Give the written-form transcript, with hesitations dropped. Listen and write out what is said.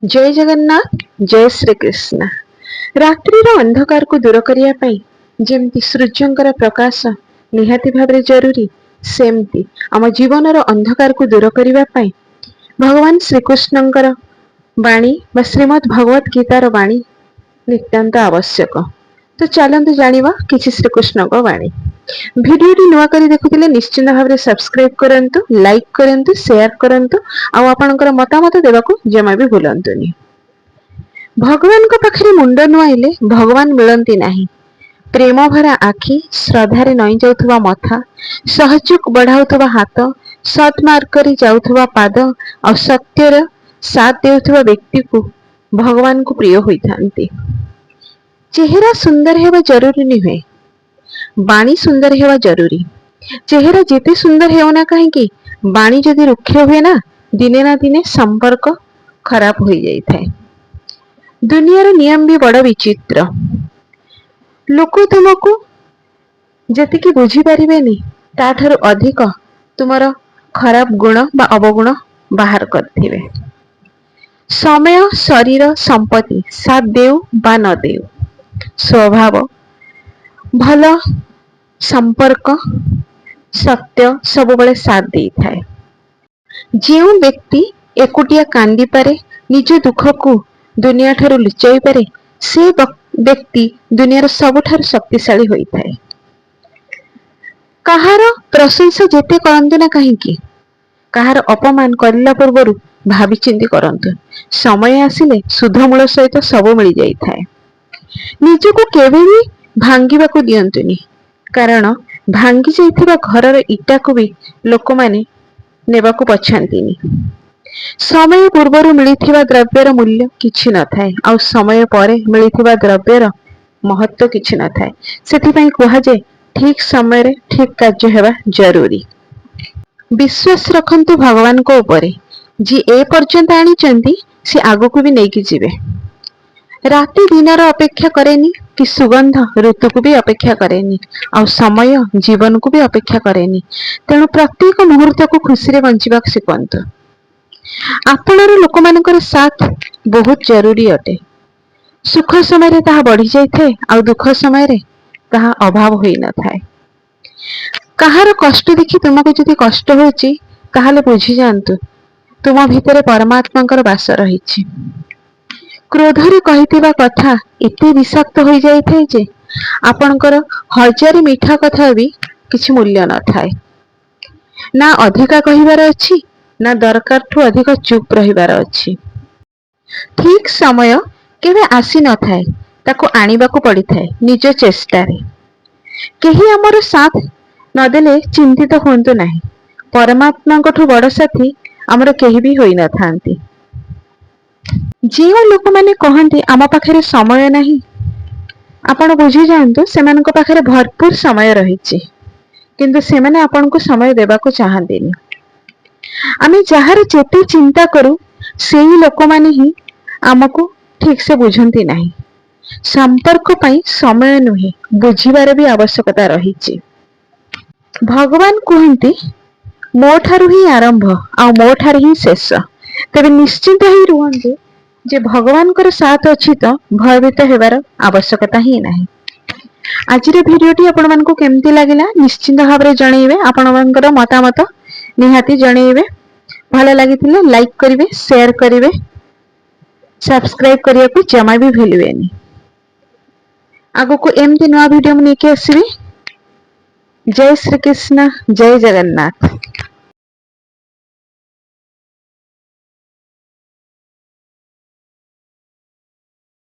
जय जगन्नाथ। जय श्री कृष्ण। रात्रिर अंधकार को दूर करने पाई जेमती सूर्यंकर प्रकाश निहाती भाव जरूरी, सेमती आम जीवनर अंधकार को दूर करने पाई भगवान श्रीकृष्णकर बाणी व श्रीमद् भगवत गीतार बाणी नितांत आवश्यक। तो चलतु जानिबा किछि श्रीकृष्ण को बाणी। भिडियोटी नुआ करी देखुथिले निश्चित भाव में सब्सक्राइब करंतु, लाइक करंतु, शेयर करंतु आ आपणकर मतामत देबाकू जमा भी भूलंतुनी। भगवान को पाखरे मुंड नुआइले भगवान मिलंती नाही। प्रेम भरा आखि, श्रद्धारे नई जाउथुवा मथा, सहयोग बढ़ाउथुवा हाथ, सत्मार्ग करी जाउथुवा पाद और सत्यर साथ देउथुवा व्यक्ति को भगवान को प्रिय होइथांती। चेहरा सुंदर हेबा जरूरी नुहे, बाणी सुंदर हेबा जरूरी। चेहरा जेते सुंदर हेउना कहीं बाणी जदि रुक्ष हुए ना दिने संपर्क खराब हो जाई थाए। दुनियार नियम भी बड़ विचित्र। लोक तुमको जतिकी बुझी पारिबेनी ताठारु अधिक तुमर खराब गुण बा अवगुण बाहर करथिबे। समय, शरीर, संपत्ति साथ देउ बा न देउ, स्वभाव, भल संपर्क, सत्य सब बड़े साथ दे थाए। जो व्यक्ति एकुटिया कांदी पारे, निज दुख को दुनिया ठारू लुचाई पारे, से व्यक्ति दुनियार सबुठार शक्तिशाली होई थाए। कहार प्रशंसा जेते करंतु ना कहीं कहार अपमान करला पूर्वरु भावी चिंती करंतु। समय आसिले सुधमूल सहित सब मिल जाई थाए। निजको केवे भी भांगिबाकू दियंतुनी, कारण भांगी जाइथिबा घरर इटा को भी लोक माने नेबाकू पछांतीनी। समय पूर्वरु मिलिथिबा द्रव्यर मूल्य किछि न थाए, आ समय परे मिलिथिबा द्रव्यर महत्व किछि न थाए। सेथिपई कुहा जे ठीक समय रे ठीक कार्य हेबा जरूरी। विश्वास रखंतु भगवान को ऊपरे, जी ए पर्यंत आनिचंती से आगो को भी नेकी जिवे। राति दिनर अपेक्षा करेनी कि सुगंध ऋतु को भी अपेक्षा करेनी, आ समय जीवन को भी अपेक्षा करेनी। तेणु प्रत्येक मुहूर्त को खुशी रे बंचिबा शिखंतु। आपणर लोक मानकर साथ बहुत जरूरी अटे। सुख समय रे ताहा बढ़ी जाइथे, आ दुख समय रे ताहा अभाव होई न थाए। कहार कष्ट देखि तुमको जदि कष्ट होची ताहाले बुझी जांतु तुम भितरे परमात्मांकर वास रहिछि। क्रोधरे कहिथिबा कथा एते विषाक्त हो जाइथे जे आपणकर हजार मीठा कथा भी किछि मूल्य न थाए। ना अधिका कहिबार अछि, ना दरकार ठू अधिक चुप रहिबार अछि। ठीक समय केवे आसी न थाए, ताको आनिबाकू पड़ी थाए निज चेष्टारे। केही हमर साथ नदेले चिंतित होंतु नाही। परमात्मा ठू बड़ साथी हमर केही भी होई न थांती। जो लोक माने कहंती आम पाखरे समय नहीं, आपण बुझी जांतु सेमानक पाखरे भरपूर समय रहिछि, किंतु सेमाने आपनको समय देबाकू चाहंतीनी। आमे जहार जेते चिंता करू सेही लोक माने ही आमको ठीक से बुझंती नाही। संपर्क पई समय नुहे, बुझिबार भी आवश्यकता रहिछि। भगवान कहंती मो ठारू ही आरंभ आ मो ठारू ही शेष। तबे निश्चिंत ही रुहंतु जे भगवान कर साथ अछि तो भयभीत हेबार आवश्यकता ही नाही। आजिर भिडियोटी आपण मानकू केमती लागिला निश्चिंत भाव में जणैबे। आपण मानकर मतामत निहाती जणैबे। भलो लागिथिले लाइक करिवे, शेयर करिवे, सब्सक्राइब करिया को जमा भी भूलिबेनी। आगो को एमती नवा वीडियो में लेके आसीबी। जय श्री कृष्ण, जय जगन्नाथ।